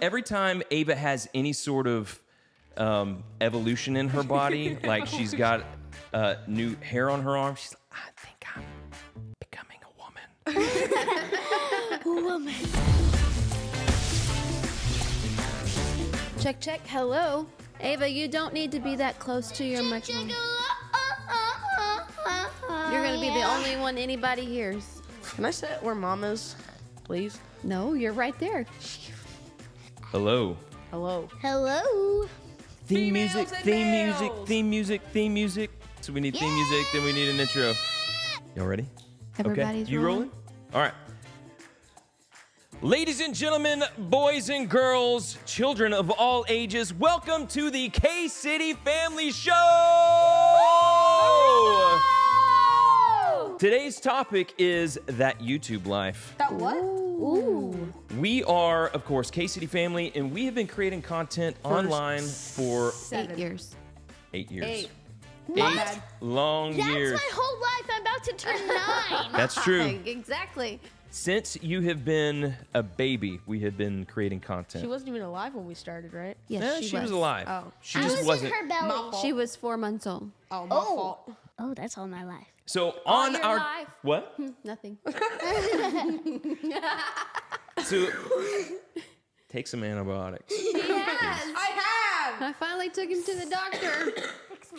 Every time Ava has any sort of evolution in her body, like she's got new hair on her arm, she's like, I think I'm becoming a woman. Woman. Check, check. Hello. Ava, you don't need to be that close to your microphone. You're going to be the only one anybody hears. Can I sit where Mom is, please? No, you're right there. Hello. Hello. Hello. Theme music, Females and theme music, males. theme music, theme music. So we need theme music, then we need an intro. Y'all ready? Everybody's okay. You rolling? All right. Ladies and gentlemen, boys and girls, children of all ages, welcome to the KidCity Family Show! Today's topic is that YouTube life. That what? Ooh. We are, of course, KidCity Family, and we have been creating content online for 8 years. 8 years. 8. Eight long years. That's my whole life. I'm about to turn 9. That's true. Exactly. Since you have been a baby, we have been creating content. She wasn't even alive when we started, right? Yes, she was alive. Oh. She I just was wasn't. in her belly. My fault. She was 4 months old. Oh, my fault. Oh, that's all my life. So on your our life. what? Nothing. So take some antibiotics. Yes. I have! I finally took him to the doctor.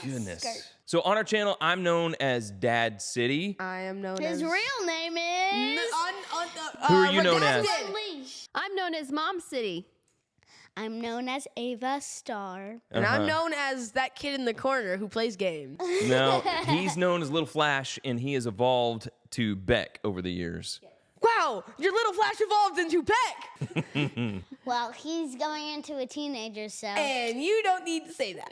Goodness. So on our channel, I'm known as Dad City. I am known His as... real name is Who are you known as? Unleashed. I'm known as Mom City. I'm known as Ava Star. And I'm known as that kid in the corner who plays games. No, he's known as Little Flash, and he has evolved to Beck over the years. Wow! Your little Flash evolved into Beck! Well, he's going into a teenager, so. And you don't need to say that.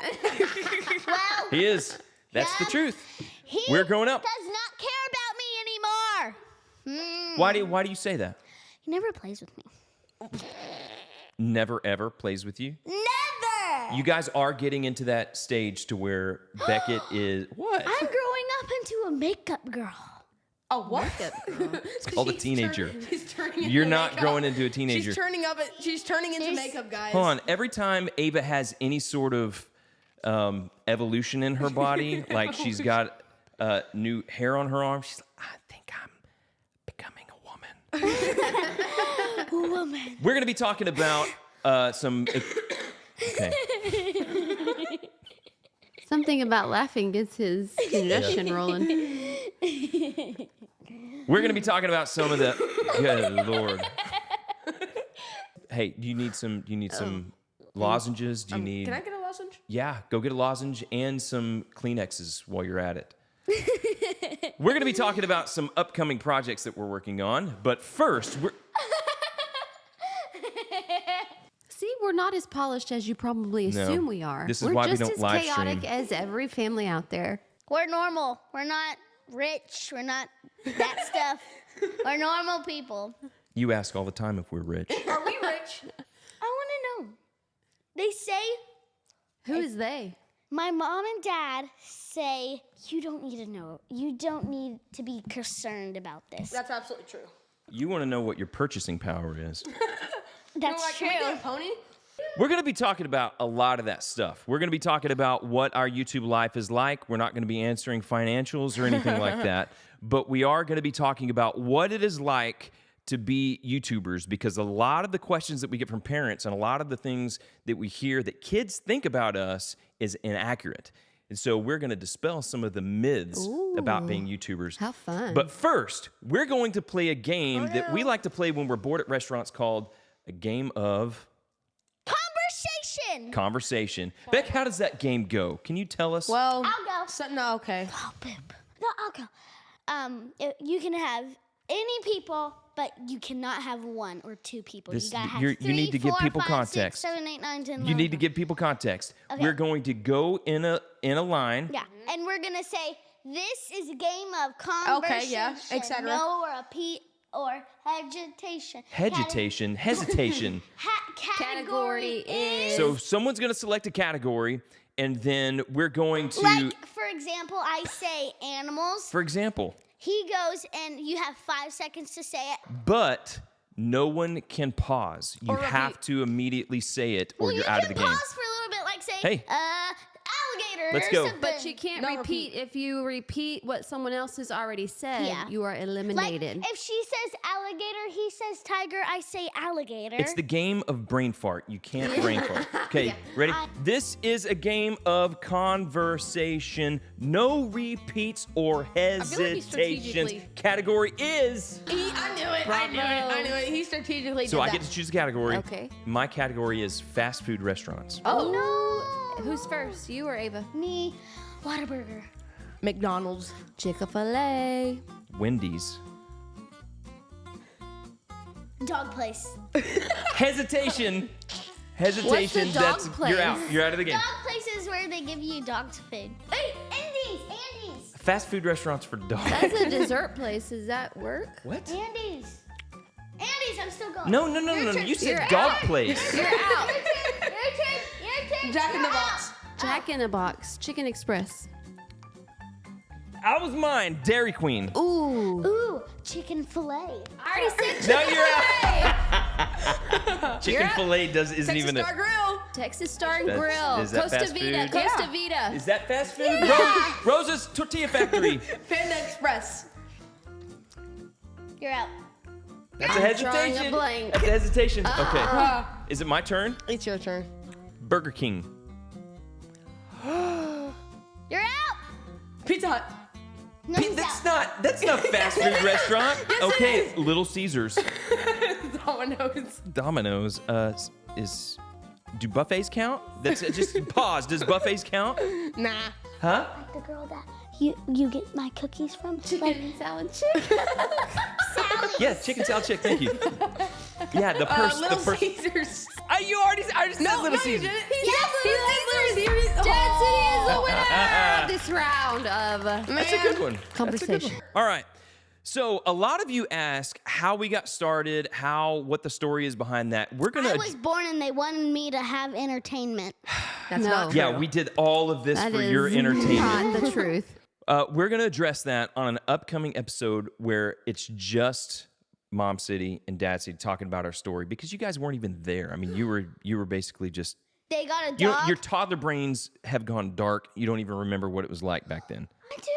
Well, He is. That's the truth. he We're growing up. does not care about me anymore. Why do you say that? He never plays with me. Never ever plays with you. Never! You guys are getting into that stage to where Beckett is what? I'm growing up into a makeup girl. Oh, what? It's called a teenager. She's turning into You're not makeup. growing into a teenager. She's turning into makeup, guys. Hold on. Every time Ava has any sort of evolution in her body, like she's got new hair on her arm, she's like, I think I'm becoming a woman. Woman. We're going to be talking about some... Okay. Something about laughing gets his congestion rolling. We're going to be talking about some of the... Good Lord. Hey, do you need some lozenges? Do you need... Can I get a lozenge? Yeah, go get a lozenge and some Kleenexes while you're at it. We're going to be talking about some upcoming projects that we're working on, but first, See, we're not as polished as you probably assume we are. This is we're why we just don't as live chaotic stream. as every family out there. We're normal. We're not rich. We're not that stuff. We're normal people. you ask all the time if we're rich. Are we rich? I want to know. They say, Who is they? my mom and dad say, you don't need to know. You don't need to be concerned about this. That's absolutely true. You want to know what your purchasing power is. That's Can we true. get a pony? We're going to be talking about a lot of that stuff. We're going to be talking about what our YouTube life is like. We're not going to be answering financials or anything like that, but we are going to be talking about what it is like to be YouTubers, because a lot of the questions that we get from parents and a lot of the things that we hear that kids think about us is inaccurate. And so we're going to dispel some of the myths about being YouTubers. How fun. But first, we're going to play a game that we like to play when we're bored at restaurants called a game of... Conversation. Beck, how does that game go? Can you tell us? Well, I'll go. No, okay. Oh, Pip. No, I'll go. You can have any people, but you cannot have one or two people. This- you gotta have you three, need to give four, people 5, context. 6, 7, 8, 9, 10, You need to give people context. Okay. We're going to go in a line. Yeah, and we're gonna say this is a game of conversation. Okay, yeah, et cetera. No repeat or hesitation. Hesitation. Category is. So someone's going to select a category, and then we're going to... Like, for example, I say animals. For example, He goes, and you have 5 seconds to say it. but no one can pause. You Or have to immediately say it, or Well, you're you out can of the game. pause for a little bit, like say, Hey. alligator Let's or go. something. But you can't No, repeat. If you repeat what someone else has already said, Yeah. you are Like, eliminated. if she says alligator, he says tiger, I say alligator. It's the game of brain fart. You can't brain fart. Okay, ready? This is a game of conversation. No repeats or feel like he hesitations. strategically- Category is. I knew it. I knew it. He strategically So did I that. get to choose a category. Okay. My category is fast food restaurants. Oh, No. who's first? You or Ava? Me, Whataburger. McDonald's. Chick-fil-A. Wendy's. Dog place. Hesitation. Hesitation. What's the dog You're place? out. You're out of the game. Dog places where they give you dog's food. Hey, Andy's. Fast food restaurants for dogs. That's a dessert place. Does that work? What? Andy's. I'm still going. No. Your turn. You said You're dog out. place. You're out. Your turn. Jack in the Box. Jack in the Box. Chicken Express. That was mine. Dairy Queen. Ooh. Ooh, chicken fillet. I already said Now you're out. Chicken You're out. fillet isn't Texas even Star Grill. Texas Star and That's- Grill. is that Costa fast Vida. food? Costa Vida. Is that fast food? Rosa's Tortilla Factory. Panda Express. You're out. That's a I'm drawing a hesitation. blank. That's a hesitation. Okay. Is it my turn? It's your turn. Burger King. You're out. Pizza Hut. No, he's That's out. not fast food restaurant. Okay, Little Caesars. Domino's. Domino's. Do buffets count? That's just pause. Does buffets count? Nah. Huh? The girl that you get my cookies from. Chicken salad chick. Sally. Yeah, chicken salad chick. Thank you. Yeah, the Little person. Caesars. I just said Little No, you Caesars. didn't. Yes, Little Caesars. Dad City is the winner of this round of That's a good one. conversation. All right. So a lot of you ask how we got started, what the story is behind that. We're I gonna. was born and they wanted me to have entertainment. That's No. not Yeah, true. we did all of this That for is your entertainment. not the truth. We're gonna address that on an upcoming episode where it's just Mom City and Dad City talking about our story because you guys weren't even there. I mean, you were basically just. They got a You know, dog. your toddler brains have gone dark. You don't even remember what it was like back then. I do.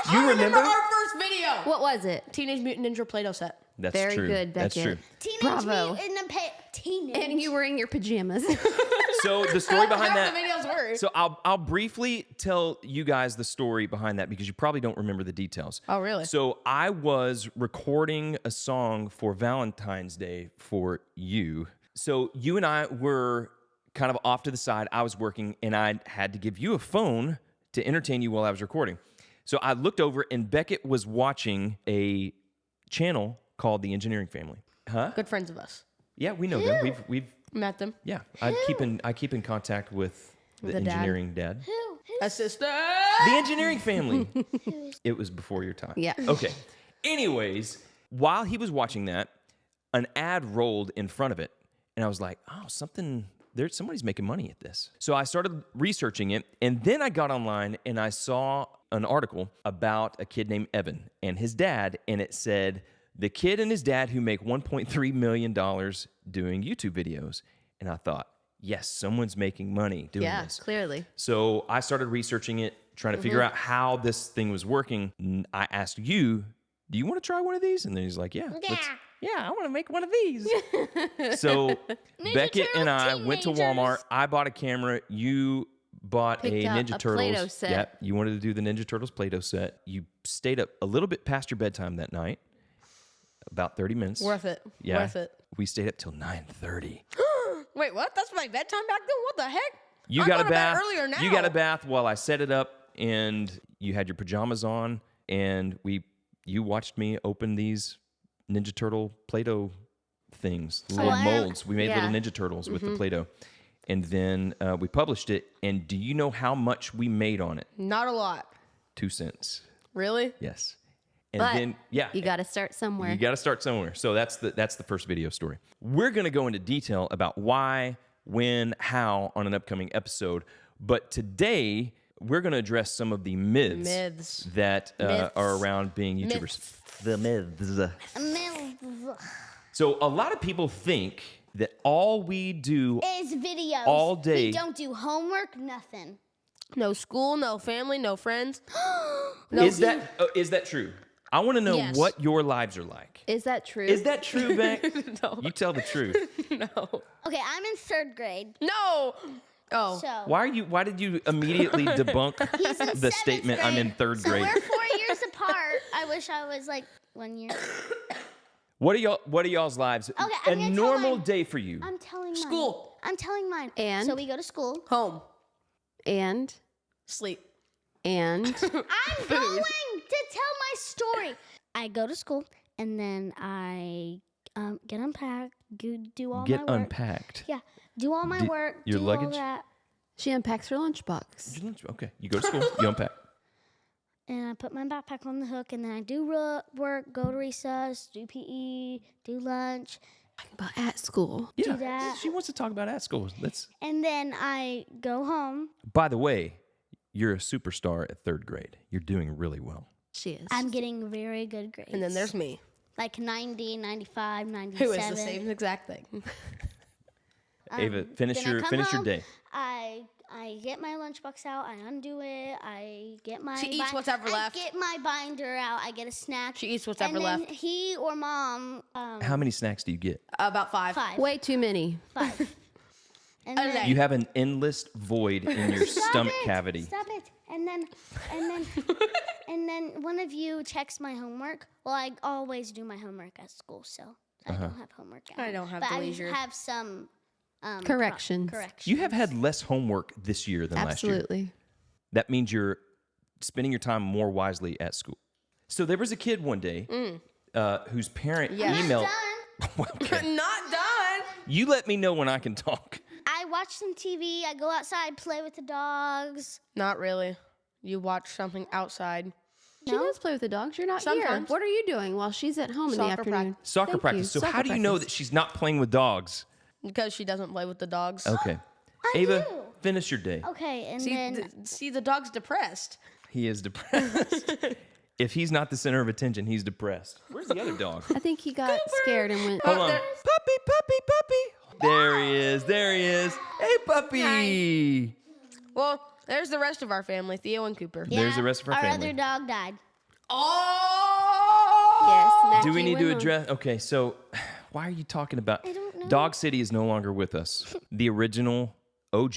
I remember our first video. What was it? Teenage Mutant Ninja Play-Doh set. That's Very true. good, That's Beckett. true. Teenage Bravo. Mutant Teenage. And you were in your pajamas. So the story behind Half that. the videos were. So I'll briefly tell you guys the story behind that because you probably don't remember the details. Oh, really? So I was recording a song for Valentine's Day for you. So you and I were kind of off to the side. I was working and I had to give you a phone to entertain you while I was recording. So I looked over and Beckett was watching a channel called The Engineering Family. Huh? Good friends of us. Yeah, we know them. We've Met them. yeah. I keep in contact with the The dad. engineering dad. A sister. The Engineering Family. It was before your time. Yeah. Okay. Anyways, while he was watching that, an ad rolled in front of it, and I was like, "Oh, somebody's making money at this." So I started researching it, and then I got online and I saw an article about a kid named Evan and his dad, and it said the kid and his dad who make $1.3 million doing YouTube videos. And I thought, yes, someone's making money doing Yeah, this. clearly. So I started researching it, trying to figure out how this thing was working. I asked you, do you want to try one of these? And then he's like, yeah. I want to make one of these. So Beckett and I went to Walmart. I bought a camera. You bought Picked a out Ninja a Turtles. Play-Doh set. Yep. You wanted to do the Ninja Turtles Play-Doh set. You stayed up a little bit past your bedtime that night. About 30 minutes. Worth it. Yeah. Worth it. We stayed up till 9:30. Wait, what? That's my bedtime back then? What the heck? You I'm got a going to bed bath. earlier now. You got a bath while I set it up, and you had your pajamas on, and you watched me open these Ninja Turtle Play-Doh things, little wow. molds. We made Yeah. little Ninja Turtles with the Play-Doh, and then we published it. And do you know how much we made on it? Not a lot. 2 cents. Really? Yes. And But then you got to start somewhere. you got to start somewhere. So that's the first video story. We're going to go into detail about why, when, how on an upcoming episode. But today we're going to address some of the myths that Myths. are around being YouTubers. Myths. The myths. So a lot of people think that all we do Is videos. all day. We don't do homework, nothing. No school, no family, no friends. is that true? I want to know Yes. what your lives are like. Is that true? Is that true, Beck? No. You tell the truth. No. Okay, I'm in 3rd grade. No. Oh. So Why did you immediately debunk he's in the 7th statement grade. I'm in 3rd So grade? we're 4 years apart. I wish I was like 1 year. What are y'all's lives? I'm A gonna tell normal mine. day for you. I'm telling mine. School. I'm telling mine. And? So we go to school. Home. And Sleep. I'm going to tell my story. I go to school and then I get unpacked, do all Get my work. unpacked. Yeah, do all my work. your do luggage? All that. she unpacks her lunchbox. Okay, you go to school, you unpack. And I put my backpack on the hook, and then I do work, go to recess, do PE, do lunch, About at school. Yeah, that. she wants to talk about at school. and then I go home. By the way, you're a superstar at 3rd grade. You're doing really well. She is. I'm getting very good grades. And then there's me, like 90, 95, 97. who is the same exact thing. Ava, finish Then I your come finish your home, day. I get my lunchbox out. I undo it. I get my. She eats whatever left. I get my binder out. I get a snack. She eats and whatever then left. he or mom. How many snacks do you get? About 5. 5. Way too many. 5. And A then, day. You have an endless void in your stomach cavity. Stop it. And then one of you checks my homework. Well, I always do my homework at school, so I don't have homework at I home. don't have but the leisure. I have some Corrections. corrections. You have had less homework this year than last year. Absolutely. That means you're spending your time more wisely at school. So there was a kid one day whose parent emailed. Okay. Not done. You let me know when I can talk. I watch some TV. I go outside, play with the dogs. Not really. You watch something outside. She does play with the dogs. You're not here. Sometimes. What are you doing while she's at home in the Soccer afternoon? Soccer Thank practice. you. So how Soccer do you know practice. that she's not playing with dogs? Because she doesn't play with the dogs. Okay. I Ava, do. finish your day. Okay, and See, then see, the dog's depressed. He is depressed. If he's not the center of attention, he's depressed. Where's the other dog? I think he got scared and went. Hold on. Puppy, puppy, puppy. There he is. There he is. Hey, puppy. Well, there's the rest of our family, Theo and Cooper. There's the rest of our family. other dog died. Oh! Yes. Do we Mackie need to went on. address? Okay, so why are you talking about? I don't know. Dog City is no longer with us. The original OG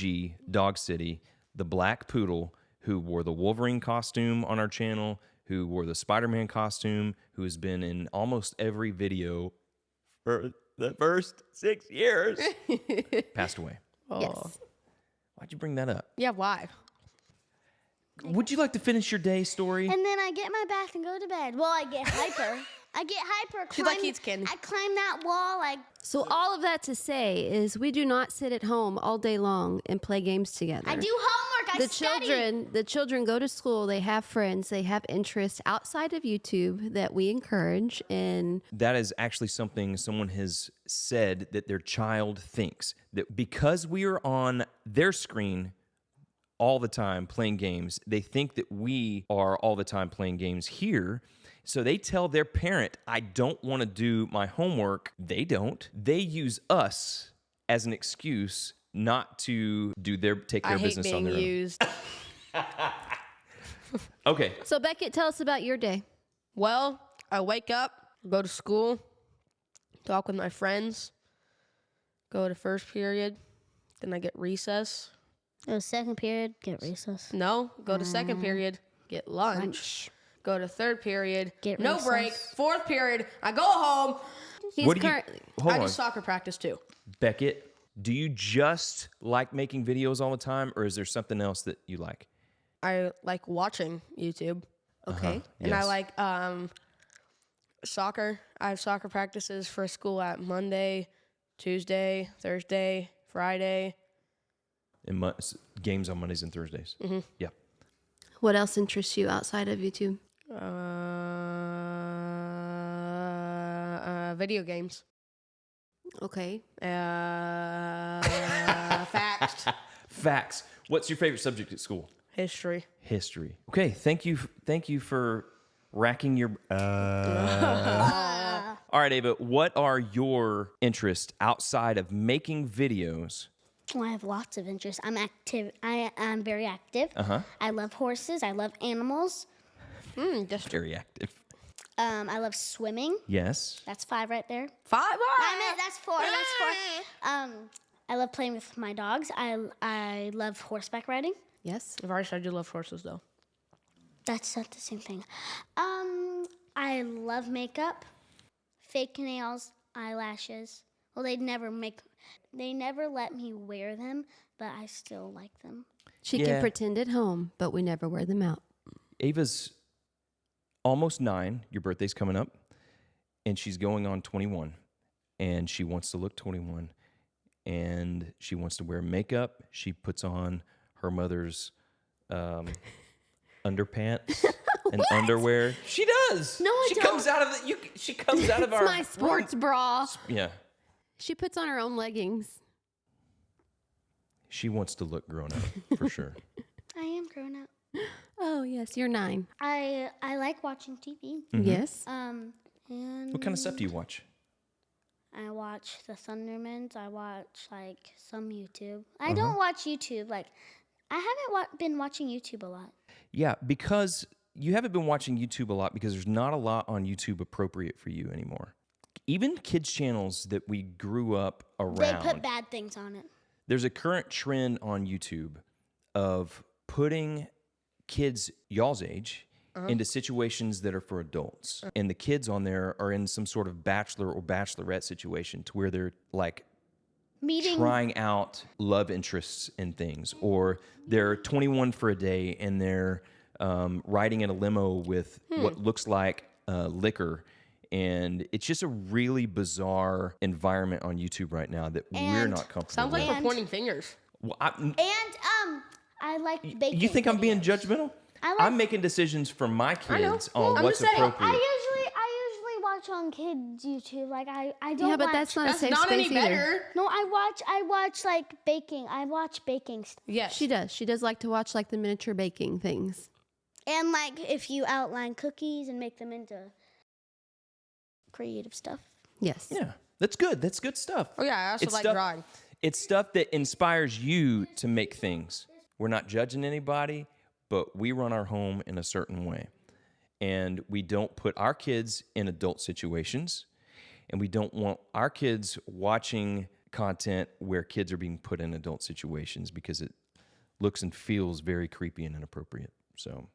Dog City, the black poodle who wore the Wolverine costume on our channel, who wore the Spider-Man costume, who has been in almost every video for the first 6 years, passed away. Yes. Why'd you bring that up? Yeah, why? Would you like to finish your day story? And then I get my bath and go to bed. Well, I get hyper. She's like eats candy. I climb that wall. So all of that to say is we do not sit at home all day long and play games together. I do homework. I study. The children go to school, they have friends, they have interests outside of YouTube that we encourage, and That is actually something someone has said that their child thinks that because we are on their screen all the time playing games, they think that we are all the time playing games here. So they tell their parent, I don't want to do my homework. They don't. They use us as an excuse not to take I their hate business on being their own. used. Okay. so Beckett, tell us about your day. Well, I wake up, go to school, talk with my friends, go to first period, then I get recess. Go to second period. Get recess. No, go to second period, get lunch. Go to third period, Get no recess. break. Fourth period, I go home. He's What do you? currently Hold I on, do soccer practice too. Beckett. Do you just like making videos all the time, or is there something else that you like? I like watching YouTube. okay. And I Yes. like soccer. I have soccer practices for school at Monday, Tuesday, Thursday, Friday. And games on Mondays and Thursdays. Mm-hmm. Yeah. What else interests you outside of YouTube? Video games. Okay. Facts. Facts. What's your favorite subject at school? History. History. Okay. Thank you for racking your. All right, Ava, what are your interests outside of making videos? Well, I have lots of interests. I'm active. I am very active. I love horses. I love animals. Just Very active. I love swimming. Yes. That's 5 right there. 5. That's 4. That's 4. I love playing with my dogs. I love horseback riding. Yes. I've already said I do love horses, though. That's not the same thing. I love makeup, fake nails, eyelashes. Well, they never let me wear them, but I still like them. She Yeah. can pretend at home, but we never wear them out. Ava's almost 9. Your birthday's coming up. And she's going on 21. And she wants to look 21. And she wants to wear makeup. She puts on her mother's underpants and underwear. She does. No, I she don't. comes out of the. She comes out of It's our my sports bra. Yeah. She puts on her own leggings. She wants to look grown up for sure. I am grown up. Oh, yes, you're 9. I like watching TV. Yes. And What kind of stuff do you watch? I watch the Thundermans. I watch like some YouTube. I don't watch YouTube. Like I haven't been watching YouTube a lot. Yeah, because you haven't been watching YouTube a lot because there's not a lot on YouTube appropriate for you anymore. Even kids' channels that we grew up around. They put bad things on it. There's a current trend on YouTube of putting kids y'all's age into situations that are for adults. And the kids on there are in some sort of bachelor or bachelorette situation to where they're like Meeting. trying out love interests and things, or they're 21 for a day and they're riding in a limo with what looks like liquor. And it's just a really bizarre environment on YouTube right now that we're And not comfortable Sounds like with. we're pointing fingers. Well, And I like baking. you think I'm being videos. judgmental? I like- I'm making decisions for my kids Well, on I'm what's just saying, appropriate. I usually watch on kids YouTube. Like I don't. Yeah, but watch, that's not a That's safe not space any either. better. No, I watch like baking. I watch baking stuff. Yes. She does. She does like to watch like the miniature baking things. And like if you outline cookies and make them into creative stuff. Yes. Yeah, that's good. That's good stuff. Oh, yeah. I also It's like stuff- drawing. It's stuff that inspires you to make things. We're not judging anybody, but we run our home in a certain way. And we don't put our kids in adult situations. And we don't want our kids watching content where kids are being put in adult situations because it looks and feels very creepy and inappropriate. So,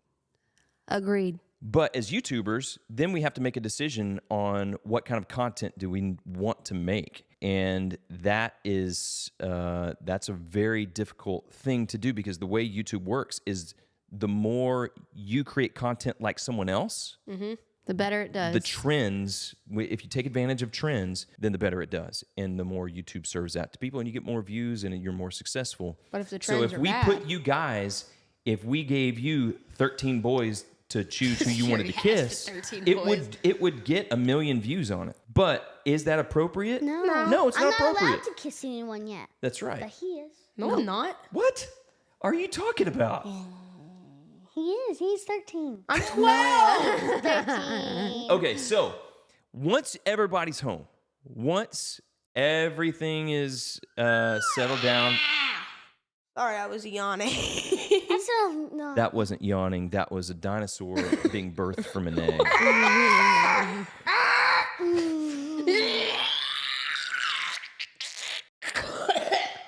Agreed. but as YouTubers, then we have to make a decision on what kind of content do we want to make. And that is that's a very difficult thing to do because the way YouTube works is the more you create content like someone else, The better it does. the trends, if you take advantage of trends, then the better it does. And the more YouTube serves that to people and you get more views and you're more successful. But if the So trends if are we bad- put you guys, if we gave you 13 boys to choose who you wanted to kiss, 13 it would get 1 million views on it. But is that appropriate? No, it's I'm not not appropriate. allowed to kiss anyone yet. That's But right. he is. No, I'm not. What are you talking about? He is. He's 13. I'm 12. 13. Okay, so once everybody's home, once everything is settled down, Sorry, I was yawning. That's no. that wasn't yawning. That was a dinosaur being birthed from an egg.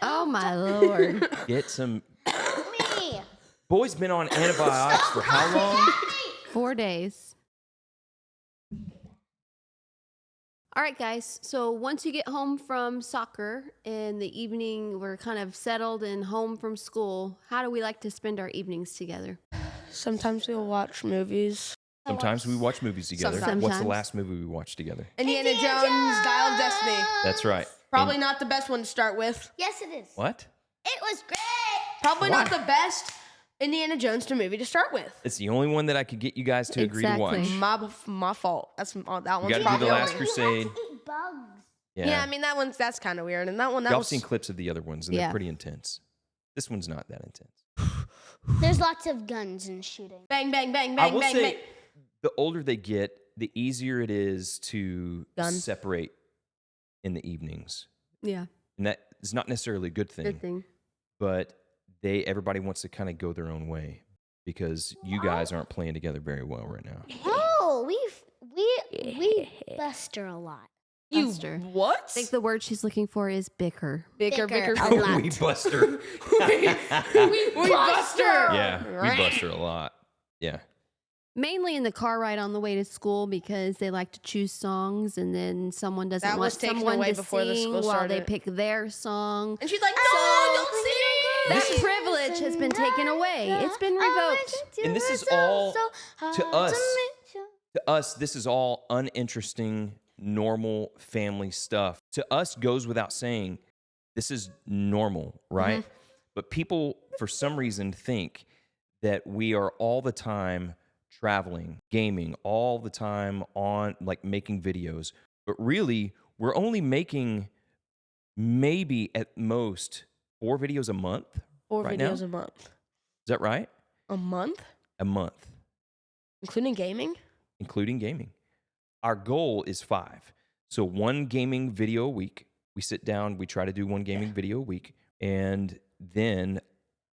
Oh my Lord. Get some. Me. Boy's been on antibiotics for how long? 4 days. All right, guys. So once you get home from soccer in the evening, we're kind of settled and home from school. How do we like to spend our evenings together? Sometimes we'll watch movies. Sometimes we watch movies together. Sometimes. What's the last movie we watched together? Indiana Jones, Dial of Destiny. That's right. Probably not the best one to start with. Yes, it is. What? It was great. Probably Why? not the best Indiana Jones movie to start with. It's the only one that I could get you guys to agree to Exactly. watch. My fault. That's that one's You got to do probably the Last over. Crusade. Eat bugs. Yeah, I mean that's kind of weird. And that one, that Y'all was seen clips of the other ones, and Yeah. they're pretty intense. This one's not that intense. There's lots of guns and shooting. bang, bang, bang, I bang, will bang, say, bang. the older they get, the easier it is to Done. separate in the evenings. Yeah. And that is not necessarily a good thing, Good thing. but everybody wants to kind of go their own way because you guys aren't playing together very well right now. Oh, we buster a lot. You Buster. what? I think the word she's looking for is bicker. Bicker. Bicker a lot. We bust her. We buster. Yeah, we bust her a lot. Yeah. Mainly in the car ride on the way to school because they like to choose songs and then someone doesn't That want was taken someone away to before the sing school while they started. pick their song. And she's like, no, So- don't sing. That privilege has been taken away. It's been revoked. And this is all to us. To us, this is all uninteresting, normal family stuff. To us, goes without saying, this is normal, right? But people, for some reason, think that we are all the time traveling, gaming, all the time on, like, making videos. But really, we're only making maybe at most 4 videos a month. 4 right videos now? a month. Is that right? A month? A month, Including gaming? including gaming. Our goal is 5. So 1 gaming video a week. We sit down, we try to do 1 gaming video a week, and then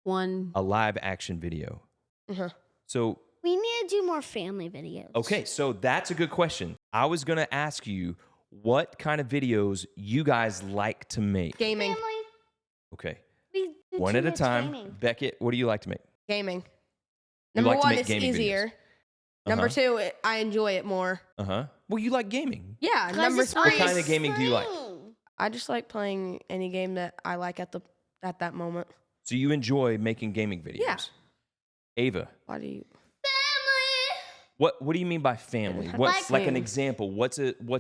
One. a live action video. Uh-huh. So, We need to do more family videos. okay, so that's a good question. I was going to ask you what kind of videos you guys like to make. Gaming. Family. Okay, We do one too at a much time. gaming. Beckett, what do you like to make? Gaming. You Number like to 1, make it's gaming videos. easier. Number Uh-huh. 2, I enjoy it more. Uh-huh. Well, you like gaming. Yeah. 'Cause Number it's 3, What kind of gaming do you like? fun. I just like playing any game that I like at that moment. So you enjoy making gaming videos? Yeah. Ava, Why do you? what do you mean by family? Like What's like an family. example? What's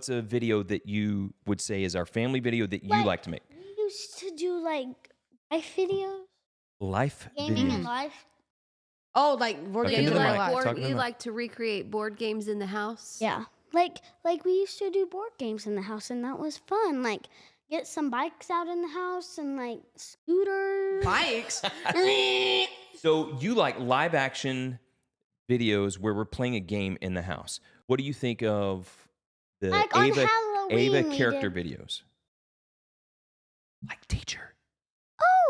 a video that you would say is our family video that you Like- like to make? We used to do like life videos, Life gaming videos. and life. Oh, like we're Okay, getting to You the to mic. my life. Talk to the you mic. like to recreate board games in the house? Yeah, like we used to do board games in the house, and that was fun. Like get some bikes out in the house and like scooters. Bikes. So you like live action videos where we're playing a game in the house. What do you think of the Like on Ava Halloween, we character did- videos? Like teacher.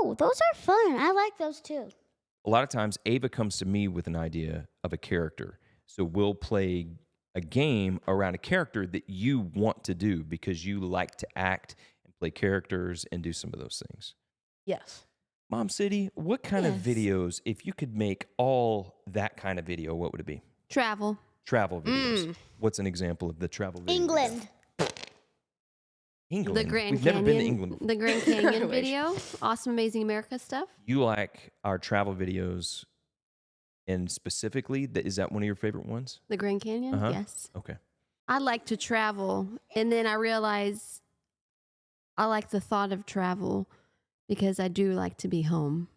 Oh, those are fun. I like those too. A lot of times Ava comes to me with an idea of a character. So we'll play a game around a character that you want to do because you like to act and play characters and do some of those things. Yes. Mom City, what kind of Yes. videos, if you could make all that kind of video, what would it be? Travel. Travel videos. What's an example of the travel video? England. England. The Grand We've Canyon. never been to England before. The Grand Canyon I wish. video. Awesome, Amazing America stuff. You like our travel videos, and specifically, is that one of your favorite ones? The Grand Canyon. Uh-huh. Yes. Okay. I like to travel, and then I realize I like the thought of travel because I do like to be home.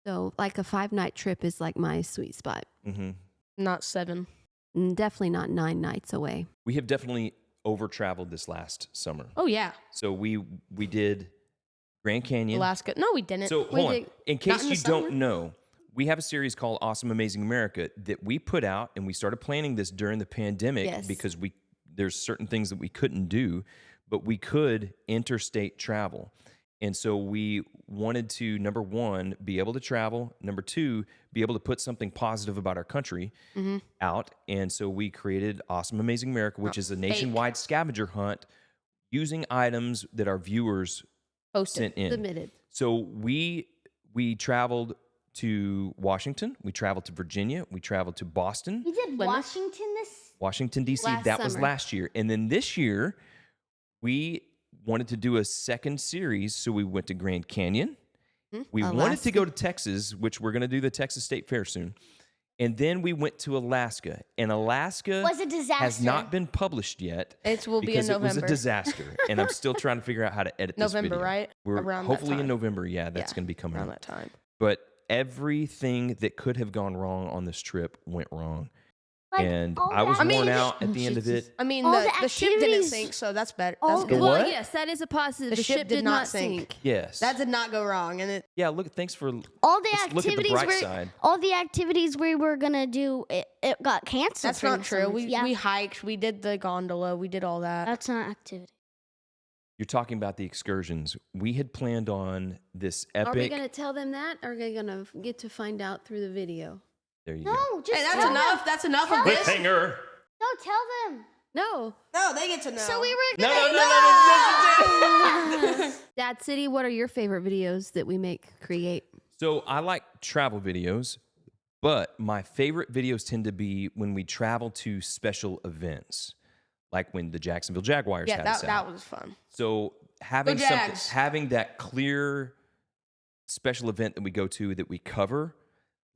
So, like a 5-night trip is like my sweet spot. Mm-hmm. Not 7. And definitely not 9 nights away. We have definitely over-traveled this last summer. Oh yeah. So we did Grand Canyon. Alaska. No, we didn't. So hold on. did- In case in you the don't summer? know, we have a series called Awesome Amazing America that we put out, and we started planning this during the pandemic Yes. because there's certain things that we couldn't do, but we could interstate travel. And so we wanted to, number 1, be able to travel. Number 2, be able to put something positive about our country out. And so we created Awesome Amazing America, which is a nationwide scavenger hunt using items that our viewers Posted. sent in. Submitted. So we traveled to Washington, we traveled to Virginia, we traveled to Boston, We did Washington this. Washington D.C. Last That was summer. last year, and then this year we wanted to do a second series, so we went to Grand Canyon. We wanted to go to Texas, which we're going to do the Texas State Fair soon, and then we went to Alaska. And Alaska Was a disaster. has not been published yet. It will be in because it was a November. disaster, and I'm still trying to figure out how to edit this November, video. right? We're Around that hopefully in time. November. Yeah, that's Yeah, going to be coming around out. that time. But everything that could have gone wrong on this trip went wrong. Like, and all I was the worn activities- out at the end of it. I mean, All the ship didn't activities- sink, so that's better. all That's the- good. What? Well, yes, that is a positive. The The ship did not sink. Yes. That did not go wrong, and it. Yeah, look, thanks for All the let's look at the activities bright were side. all the activities we were gonna do. It got canceled. That's for not the true. summer. We hiked. We did the gondola. We did all that. That's not activity. You're talking about the excursions. We had planned on this Are we epic. going to tell them that, or are they going to get to find out through the video? There you go. No, just Hey, that's tell enough. them. That's enough Tell of this. Cliffhanger. No, tell them. No. No, they get to know. So we were No, gonna. no. Dad City, what are your favorite videos that we create? So I like travel videos, but my favorite videos tend to be when we travel to special events, like when the Jacksonville Jaguars Yeah, had us that out. was fun. So having Go something, Jags. having that clear special event that we go to that we cover,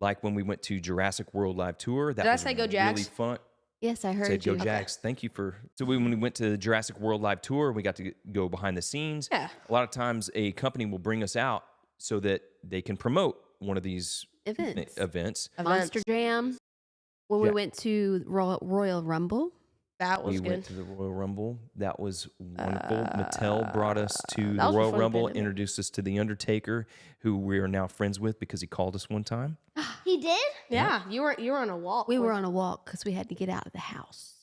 like when we went to Jurassic World Live Tour. That Did I was say go really Jags? fun. Yes, I heard Said you. go Jags. Thank you for. So when we went to the Jurassic World Live Tour, we got to go behind the scenes. Yeah. A lot of times, a company will bring us out so that they can promote one of these Events. events. Monster Jam. When we Yeah. went to Royal Rumble. That was We good. went to the Royal Rumble. That was wonderful. Mattel brought us to the that was Royal before the Rumble, pandemic. introduced us to The Undertaker, who we are now friends with because he called us one time. He did. Yeah, you were on a walk. We were on a walk because we had to get out of the house.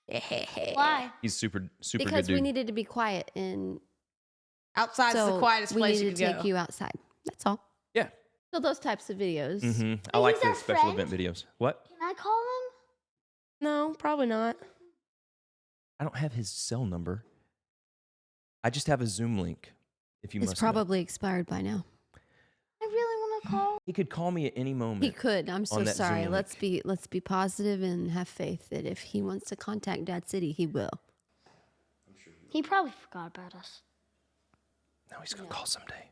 Why? He's super good Because dude. we needed to be quiet, and Outside's so the quietest we place you needed could to go. take you outside. That's all. Yeah. So those types of videos. I like he's the our special friend? event videos. What? Can I call him? No, probably not. I don't have his cell number. I just have a Zoom link. If you It's must know. probably expired by now. I really want to call. He could call me at any moment. He could. I'm so that sorry. Zoom Let's be positive and have faith that if he wants to contact Dad City, he will. He probably forgot about us. No, he's gonna call someday.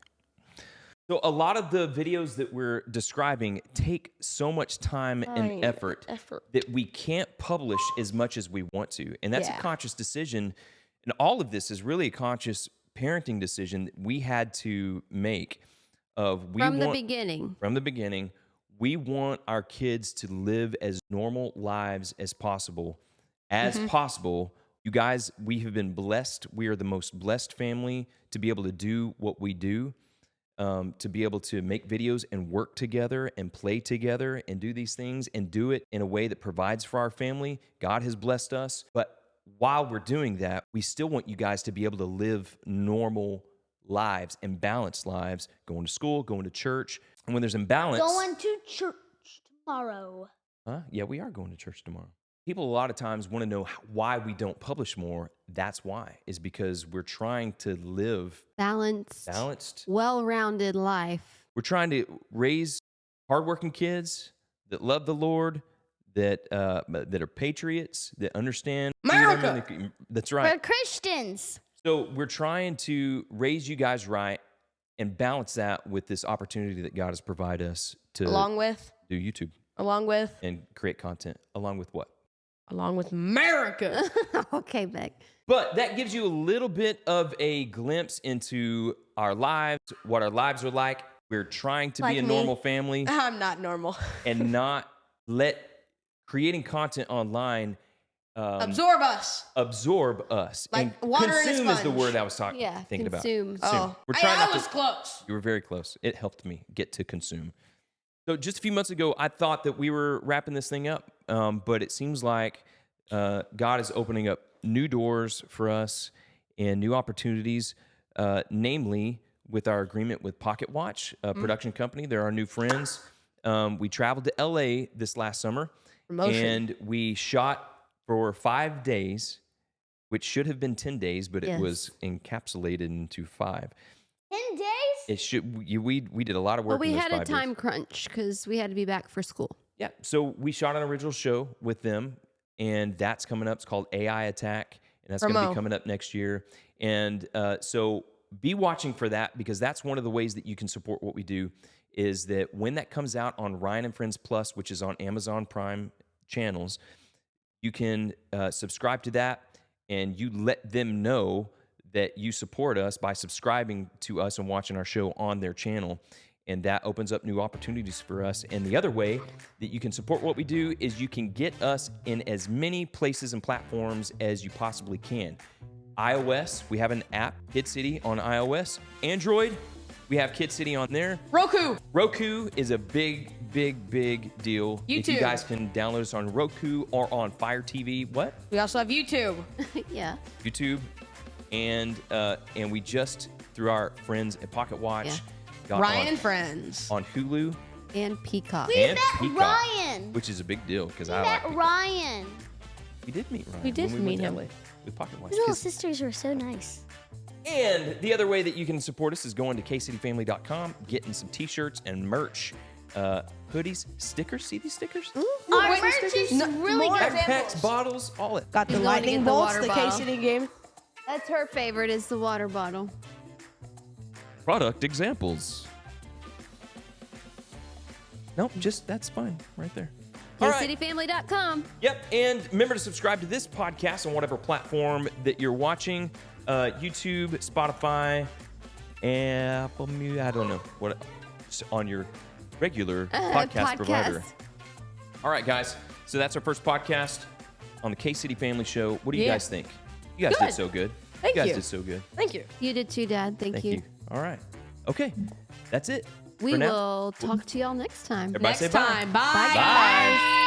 So a lot of the videos that we're describing take so much time and effort that we can't publish as much as we want to. And that's a Yeah. conscious decision. And all of this is really a conscious parenting decision that we had to make of From the beginning. From the beginning, we want our kids to live as normal lives as possible. You guys, we have been blessed. We are the most blessed family to be able to do what we do. To be able to make videos and work together and play together and do these things and do it in a way that provides for our family. God has blessed us. But while we're doing that, we still want you guys to be able to live normal lives and balanced lives, going to school, going to church. And when there's imbalance... Going to church tomorrow. Huh? Yeah, we are going to church tomorrow. People a lot of times want to know why we don't publish more. That's why, is because we're trying to live Balanced, well-rounded life. We're trying to raise hardworking kids that love the Lord, that are patriots, that understand America. freedom. That's We're right. Christians. So we're trying to raise you guys right and balance that with this opportunity that God has provided us to Along with do YouTube and create content. Along with what? America. Okay, Beck. But that gives you a little bit of a glimpse into our lives, what our lives are like. We're trying to Like be a me. normal family I'm not normal. and not let creating content online Absorb us. absorb us. Like and water in a consume is the sponge. word I was thinking consume. about. Oh, We're hey, trying I not was to. close. You were very close. It helped me get to consume. So just a few months ago, I thought that we were wrapping this thing up, but it seems like God is opening up new doors for us and new opportunities, namely with our agreement with Pocket Watch, a production company. They're our new friends. We traveled to LA this last summer, Promotion. and we shot for 5 days, which should have been 10 days, but it was encapsulated into 5. 10 days? It should. We did a lot of work. Well, we in those had 5 a days. time crunch because we had to be back for school. Yeah. So we shot an original show with them, and that's coming up. It's called AI Attack, and that's going to be coming up next year. And so be watching for that, because that's one of the ways that you can support what we do, is that when that comes out on Ryan and Friends Plus, which is on Amazon Prime channels, you can subscribe to that, and you let them know that you support us by subscribing to us and watching our show on their channel. And that opens up new opportunities for us. And the other way that you can support what we do is you can get us in as many places and platforms as you possibly can. iOS, we have an app, KidCity on iOS. Android, we have KidCity on there. Roku is a big deal. If you YouTube. guys can download us on Roku or on FireTV. What? We also have YouTube. Yeah. YouTube. And we just, through our friends at Pocket Watch, Yeah. got Ryan and Friends. on Hulu. And Peacock. We And met Peacock, Ryan. which is a big deal because We I like met Peacock. Ryan. We did meet Ryan. We did when we meet went him. to LA with Pocket Watch. His little 'Cause- sisters were so nice. And the other way that you can support us is going to kcityfamily.com, getting some t-shirts and merch, hoodies, stickers. See these stickers? Our merch is really more good. Backpacks, bottles, all it. Got the He's going to lightning get the bolts, water the bottle. K-City game. That's her favorite is the water bottle. Product examples. Nope, just that's fine right there. All right. KidCityFamily.com. Yep, and remember to subscribe to this podcast on whatever platform that you're watching, YouTube, Spotify, Apple Music, I don't know, what on your regular podcast provider. All right, guys, so that's our first podcast on the K-City Family Show. What do you Yeah. guys think? You guys did so good. Thank you guys you. did so good. Thank you. You did too, Dad. Thank you. All right. Okay, that's it. We for now. will talk to y'all next time. Everybody say Next bye. time. Bye, Bye, guys. guys.